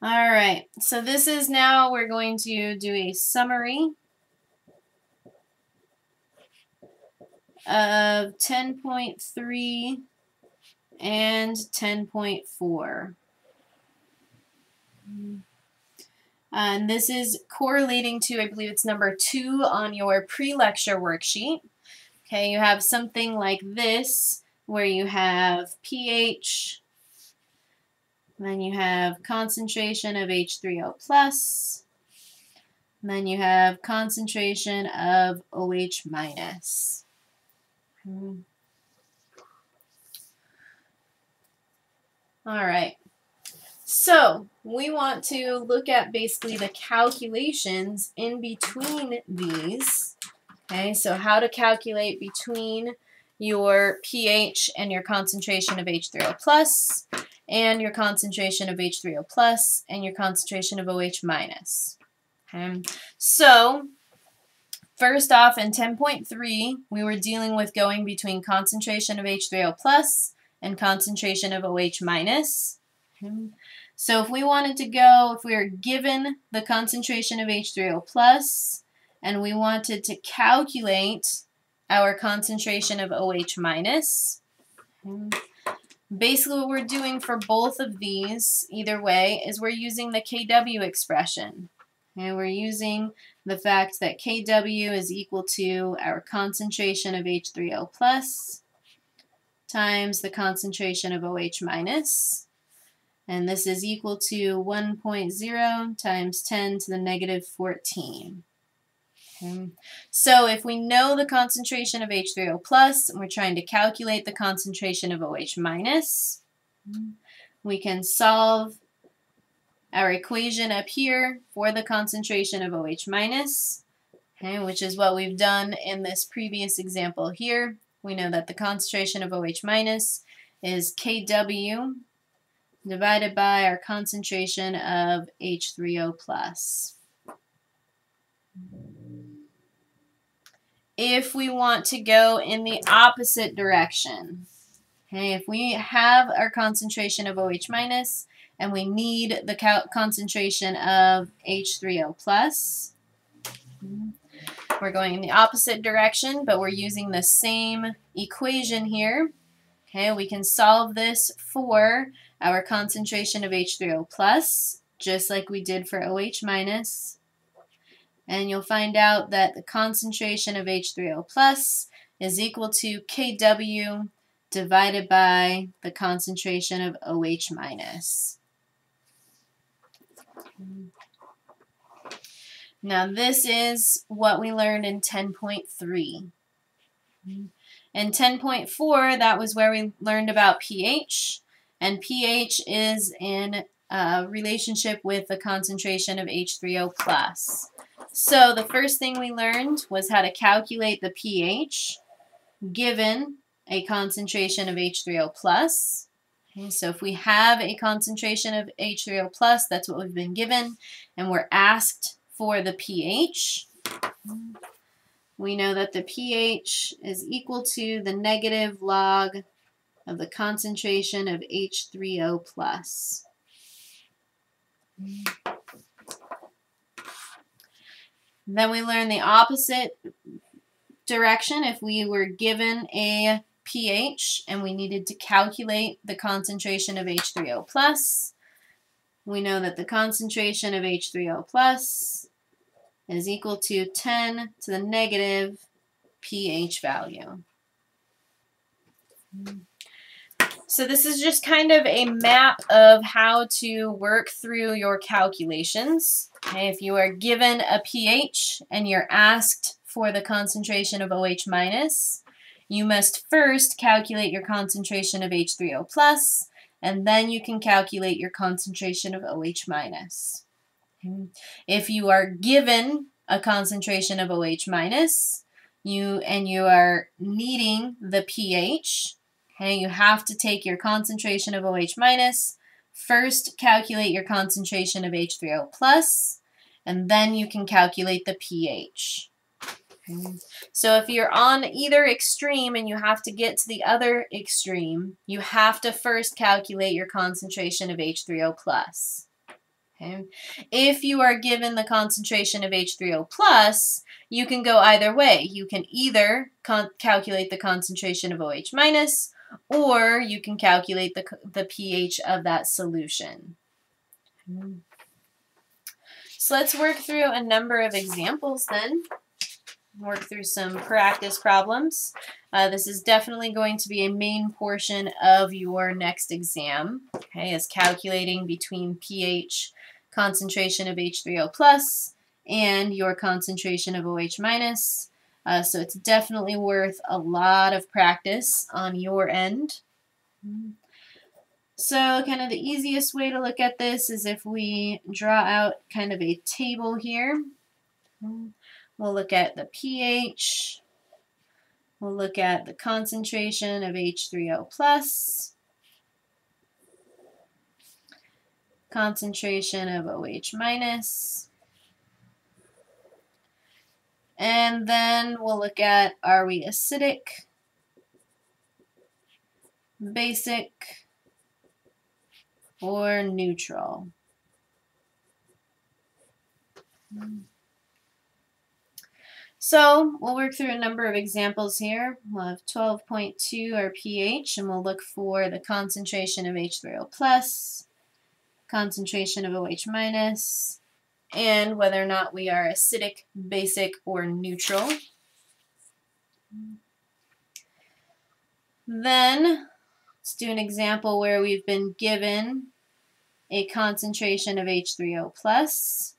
All right, so this is now we're going to do a summary of 10.3 and 10.4. And this is correlating to, I believe it's number 2 on your pre-lecture worksheet. Okay, you have something like this where you have pH, then you have concentration of H3O+, and then you have concentration of OH-. All right, so we want to look at basically the calculations in between these. Okay, so how to calculate between your pH and your concentration of H3O+, and your concentration of H3O+, and your concentration of OH-. Okay, so first off, in 10.3, we were dealing with going between concentration of H3O+ and concentration of OH-. Okay. So if we wanted to go, if we were given the concentration of H3O+, and we wanted to calculate our concentration of OH-, basically what we're doing for both of these, either way, is we're using the KW expression. And we're using the fact that KW is equal to our concentration of H3O+ times the concentration of OH-. And this is equal to 1.0 times 10 to the negative 14. Okay. So if we know the concentration of H3O+, and we're trying to calculate the concentration of OH-, we can solve our equation up here for the concentration of OH-, okay, which is what we've done in this previous example here. We know that the concentration of OH- is Kw divided by our concentration of H3O+. If we want to go in the opposite direction, okay, if we have our concentration of OH- and we need the concentration of H3O+, we're going in the opposite direction, but we're using the same equation here. Okay, we can solve this for our concentration of H3O+, just like we did for OH-. And you'll find out that the concentration of H3O+ is equal to Kw divided by the concentration of OH-. Now this is what we learned in 10.3. In 10.4, that was where we learned about pH, and pH is in relationship with the concentration of H3O+. So the first thing we learned was how to calculate the pH given a concentration of H3O+. Okay, so if we have a concentration of H3O+, that's what we've been given, and we're asked for the pH. We know that the pH is equal to the negative log of the concentration of H3O+. Then we learn the opposite direction. If we were given a pH and we needed to calculate the concentration of H3O+, we know that the concentration of H3O+ is equal to 10 to the negative pH value. So this is just kind of a map of how to work through your calculations. Okay, if you are given a pH and you're asked for the concentration of OH-, you must first calculate your concentration of H3O+, and then you can calculate your concentration of OH-. Okay. If you are given a concentration of OH-, you are needing the pH, okay, you have to take your concentration of OH-, first calculate your concentration of H3O+, and then you can calculate the pH. Okay. So if you're on either extreme and you have to get to the other extreme, you have to first calculate your concentration of H3O+. Okay. If you are given the concentration of H3O plus, you can go either way. You can either calculate the concentration of OH minus, or you can calculate the pH of that solution. So let's work through a number of examples then. Work through some practice problems. This is definitely going to be a main portion of your next exam. Okay, is calculating between pH, concentration of H3O plus, and your concentration of OH minus. So it's definitely worth a lot of practice on your end. So kind of the easiest way to look at this is if we draw out kind of a table here. We'll look at the pH. We'll look at the concentration of H3O plus, concentration of OH minus, and then we'll look at, are we acidic, basic, or neutral? So we'll work through a number of examples here. We'll have 12.2 our pH, and we'll look for the concentration of H3O plus, concentration of OH minus, and whether or not we are acidic, basic, or neutral. Then let's do an example where we've been given a concentration of H3O plus,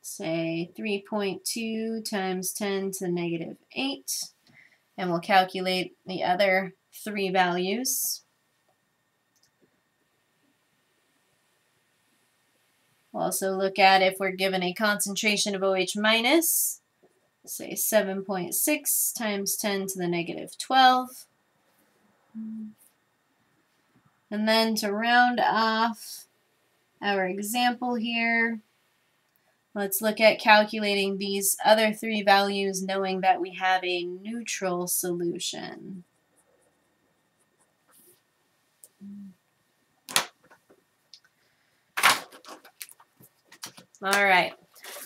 say 3.2 times 10 to the negative 8, and we'll calculate the other three values. We'll also look at if we're given a concentration of OH minus, say 7.6 times 10 to the negative 12. And then to round off our example here, let's look at calculating these other three values knowing that we have a neutral solution. All right,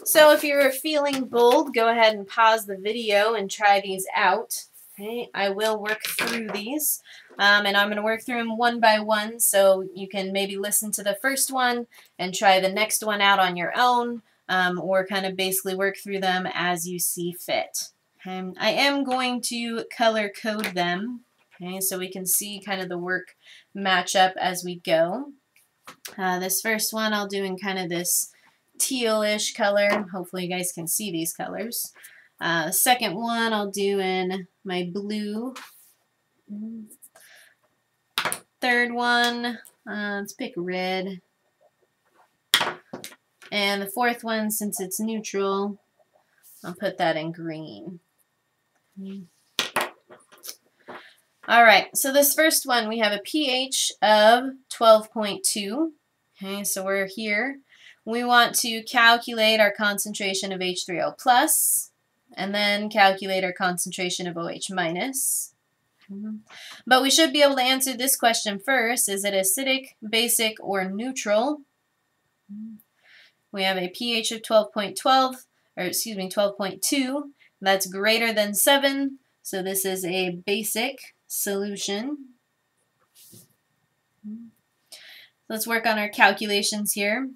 so if you're feeling bold, go ahead and pause the video and try these out. Okay, I will work through these, and I'm going to work through them one by one, so you can maybe listen to the first one and try the next one out on your own, or kind of basically work through them as you see fit. Okay, I am going to color code them, okay, so we can see kind of the work match up as we go. This first one I'll do in kind of this tealish color. Hopefully you guys can see these colors. Second one I'll do in my blue. Third one, let's pick red. And the fourth one, since it's neutral, I'll put that in green. Alright, so this first one, we have a pH of 12.2. Okay, so we're here. We want to calculate our concentration of H3O plus, and then calculate our concentration of OH minus. But we should be able to answer this question first. Is it acidic, basic, or neutral? We have a pH of 12.2. That's greater than 7, so this is a basic solution. Let's work on our calculations here.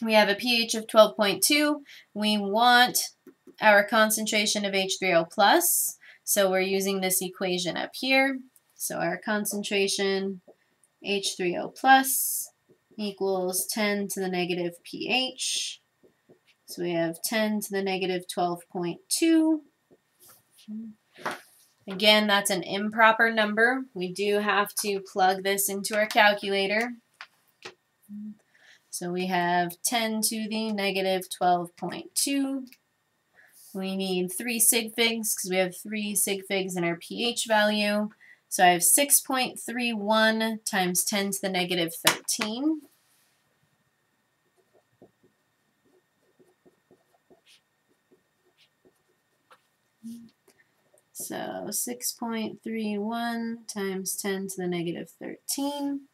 We have a pH of 12.2. We want our concentration of H3O plus, so we're using this equation up here. So our concentration H3O plus equals 10 to the negative pH. So we have 10 to the negative 12.2. Again, that's an improper number. We do have to plug this into our calculator. So we have 10 to the negative 12.2. We need 3 sig figs because we have 3 sig figs in our pH value. So I have 6.31 times 10 to the negative 13. So 6.31 times 10 to the negative 13.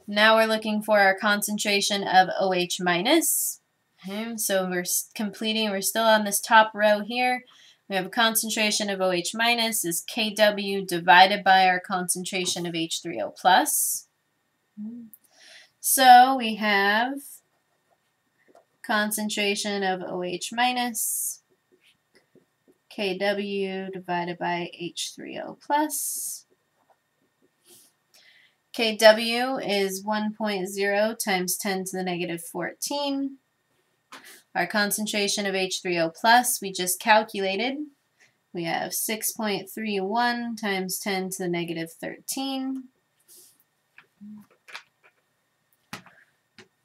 Now we're looking for our concentration of OH minus. Okay, so we're still on this top row here. We have a concentration of OH minus is Kw divided by our concentration of H3O plus. So we have concentration of OH minus Kw divided by H3O plus. Kw is 1.0 times 10 to the negative 14. Our concentration of H3O plus we just calculated. We have 6.31 times 10 to the negative 13.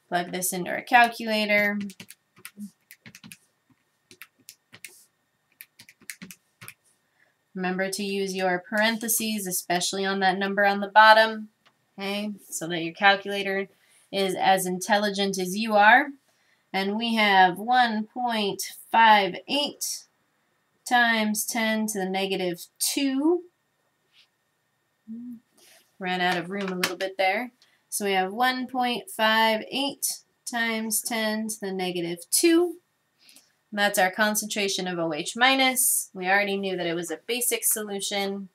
Plug this into our calculator. Remember to use your parentheses, especially on that number on the bottom, okay, so that your calculator is as intelligent as you are. And we have 1.58 times 10 to the negative 2. Ran out of room a little bit there. So we have 1.58 times 10 to the negative 2. And that's our concentration of OH minus. We already knew that it was a basic solution,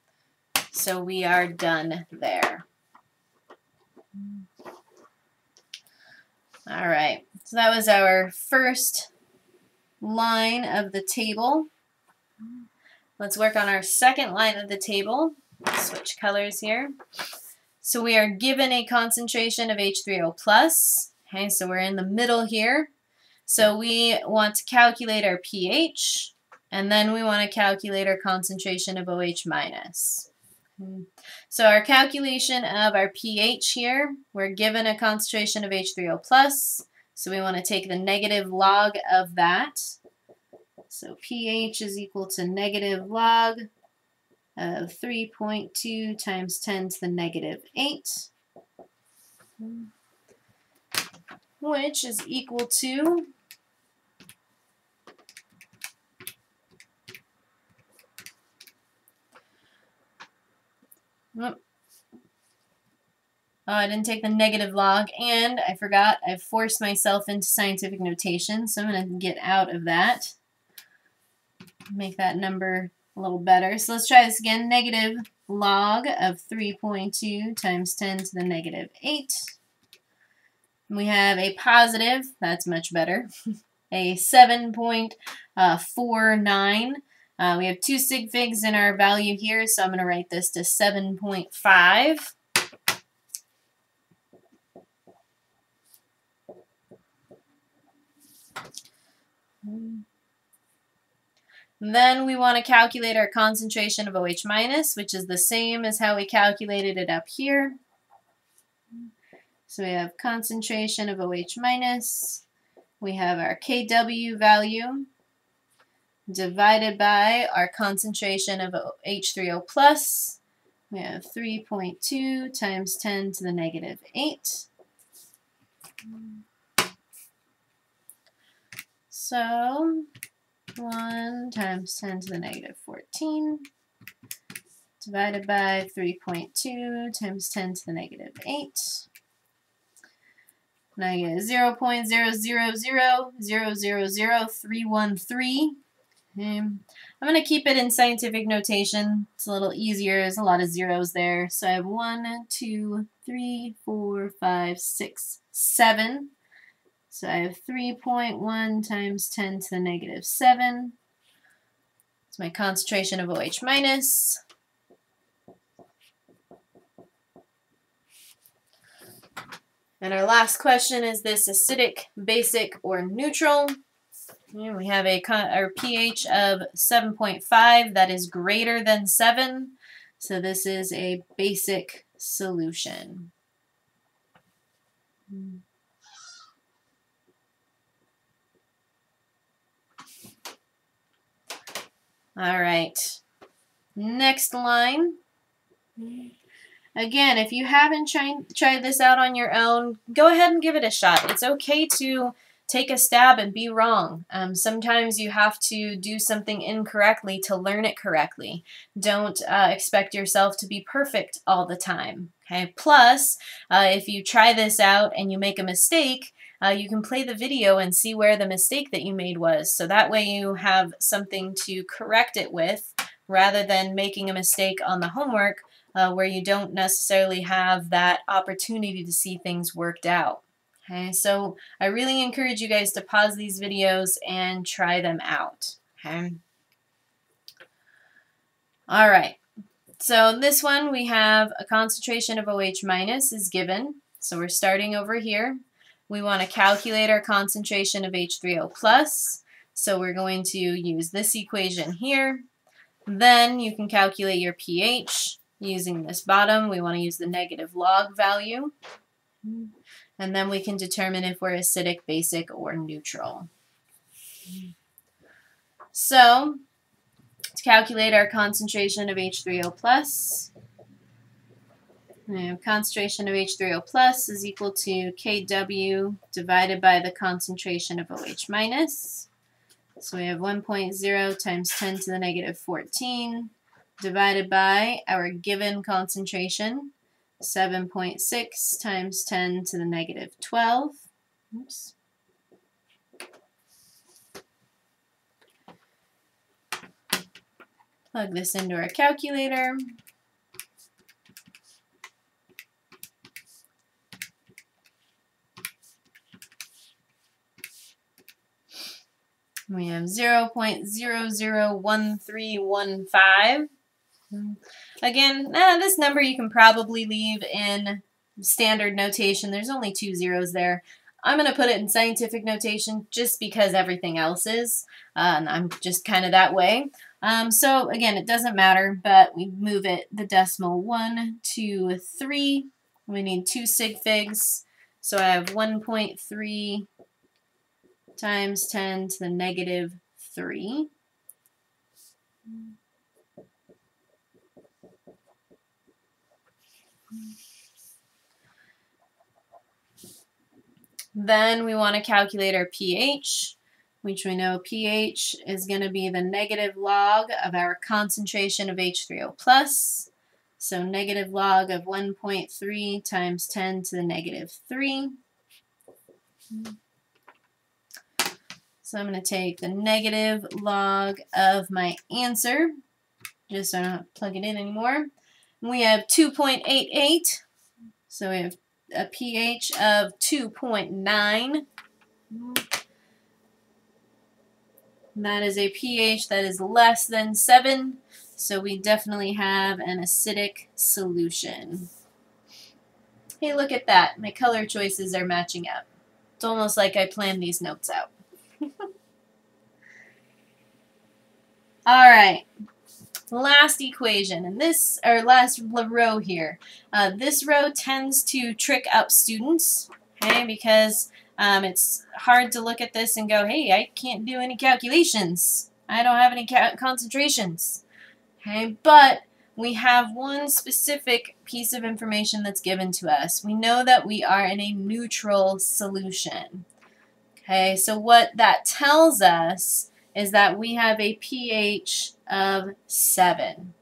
so we are done there. All right, so that was our first line of the table. Let's work on our second line of the table. Switch colors here. So we are given a concentration of H3O plus. Okay, so we're in the middle here. So we want to calculate our pH, and then we want to calculate our concentration of OH minus. So our calculation of our pH here, we're given a concentration of H3O plus, so we want to take the negative log of that. So pH is equal to negative log of 3.2 times 10 to the negative 8, which is equal to I didn't take the negative log, and I forgot, I forced myself into scientific notation, so I'm going to get out of that. Make that number a little better. So let's try this again. Negative log of 3.2 times 10 to the negative 8. We have a positive, that's much better, a 7.49. We have 2 sig figs in our value here, so I'm going to write this to 7.5. Then we want to calculate our concentration of OH minus, which is the same as how we calculated it up here. So we have concentration of OH minus. We have our Kw value divided by our concentration of H3O plus. We have 3.2 times 10 to the negative 8. So 1 times 10 to the negative 14 divided by 3.2 times 10 to the negative 8. Now I get 0.000000313. I'm going to keep it in scientific notation. It's a little easier. There's a lot of zeros there. So I have 1, 2, 3, 4, 5, 6, 7. So I have 3.1 times 10 to the negative 7. It's my concentration of OH minus. And our last question is this acidic, basic, or neutral? And we have our pH of 7.5 that is greater than 7. So this is a basic solution. All right, next line. Again, if you haven't tried this out on your own, go ahead and give it a shot. It's okay to take a stab and be wrong. Sometimes you have to do something incorrectly to learn it correctly. Don't expect yourself to be perfect all the time. Okay. Plus, if you try this out and you make a mistake, you can play the video and see where the mistake that you made was. So that way you have something to correct it with rather than making a mistake on the homework where you don't necessarily have that opportunity to see things worked out. Okay, so I really encourage you guys to pause these videos and try them out. Okay. All right. So in this one we have a concentration of OH minus is given. So we're starting over here. We want to calculate our concentration of H3O plus. So we're going to use this equation here. Then you can calculate your pH using this bottom. We want to use the negative log value. And then we can determine if we're acidic, basic, or neutral. So to calculate our concentration of H3O plus, concentration of H3O plus is equal to Kw divided by the concentration of OH minus. So we have 1.0 times 10 to the negative 14 divided by our given concentration, 7.6 times 10 to the negative 12. Oops. Plug this into our calculator. We have 0.001315. Again, this number you can probably leave in standard notation. There's only 2 zeros there. I'm going to put it in scientific notation just because everything else is. And I'm just kind of that way. So again, it doesn't matter, but we move it the decimal 1, 2, 3. We need 2 sig figs. So I have 1.3 times 10 to the negative 3. Then we want to calculate our pH, which we know pH is going to be the negative log of our concentration of H3O plus. So negative log of 1.3 times 10 to the negative 3. So I'm going to take the negative log of my answer, just so I don't have to plug it in anymore. We have 2.88, so we have a pH of 2.9. That is a pH that is less than 7, so we definitely have an acidic solution. Hey, look at that. My color choices are matching up. It's almost like I planned these notes out. All right, last equation, and this, or last row here. This row tends to trick up students, okay, because it's hard to look at this and go, hey, I can't do any calculations. I don't have any concentrations. Okay, but we have one specific piece of information that's given to us. We know that we are in a neutral solution. Okay, so what that tells us is that we have a pH of 7.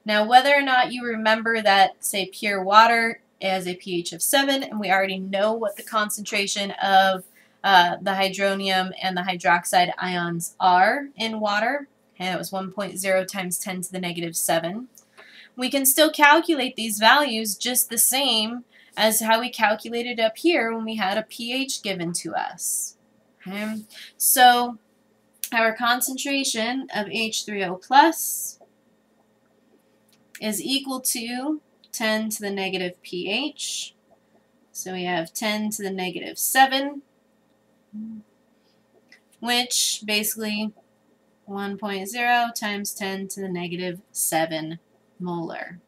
Now, whether or not you remember that, say, pure water has a pH of 7, and we already know what the concentration of the hydronium and the hydroxide ions are in water, and it was 1.0 times 10 to the negative 7. We can still calculate these values just the same as how we calculated up here when we had a pH given to us. Okay? So our concentration of H3O plus is equal to 10 to the negative pH. So we have 10 to the negative 7, which basically 1.0 times 10 to the negative 7 molar.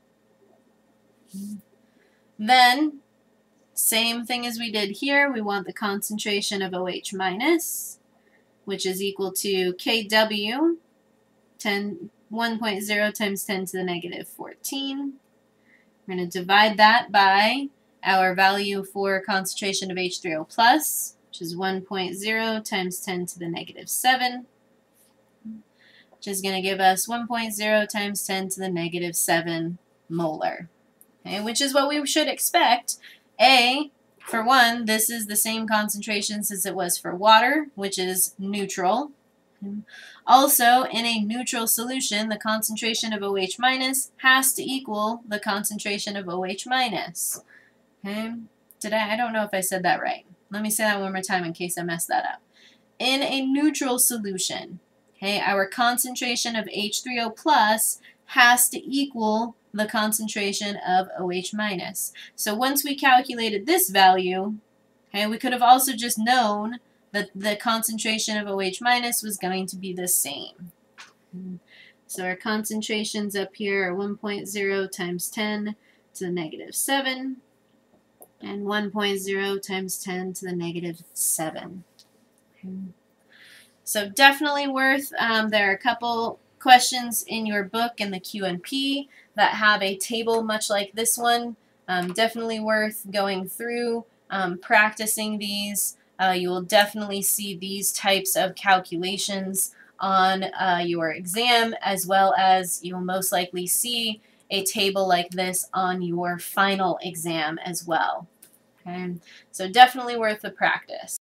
Then, same thing as we did here, we want the concentration of OH minus, which is equal to Kw, 1.0 times 10 to the negative 14. We're going to divide that by our value for concentration of H3O plus, which is 1.0 times 10 to the negative 7, which is going to give us 1.0 times 10 to the negative 7 molar, okay, which is what we should expect. For one, this is the same concentrations as it was for water, which is neutral. Also, in a neutral solution, the concentration of OH minus has to equal the concentration of OH minus. Okay? I don't know if I said that right. Let me say that one more time in case I messed that up. In a neutral solution, okay, our concentration of H3O plus has to equal the concentration of OH minus. So once we calculated this value, okay, we could have also just known that the concentration of OH minus was going to be the same. So our concentrations up here are 1.0 times 10 to the negative 7 and 1.0 times 10 to the negative 7. Okay. So definitely worth, there are a couple questions in your book in the Q&P that have a table much like this one. Definitely worth going through, practicing these. You will definitely see these types of calculations on your exam, as well as you'll most likely see a table like this on your final exam as well. Okay? So definitely worth the practice.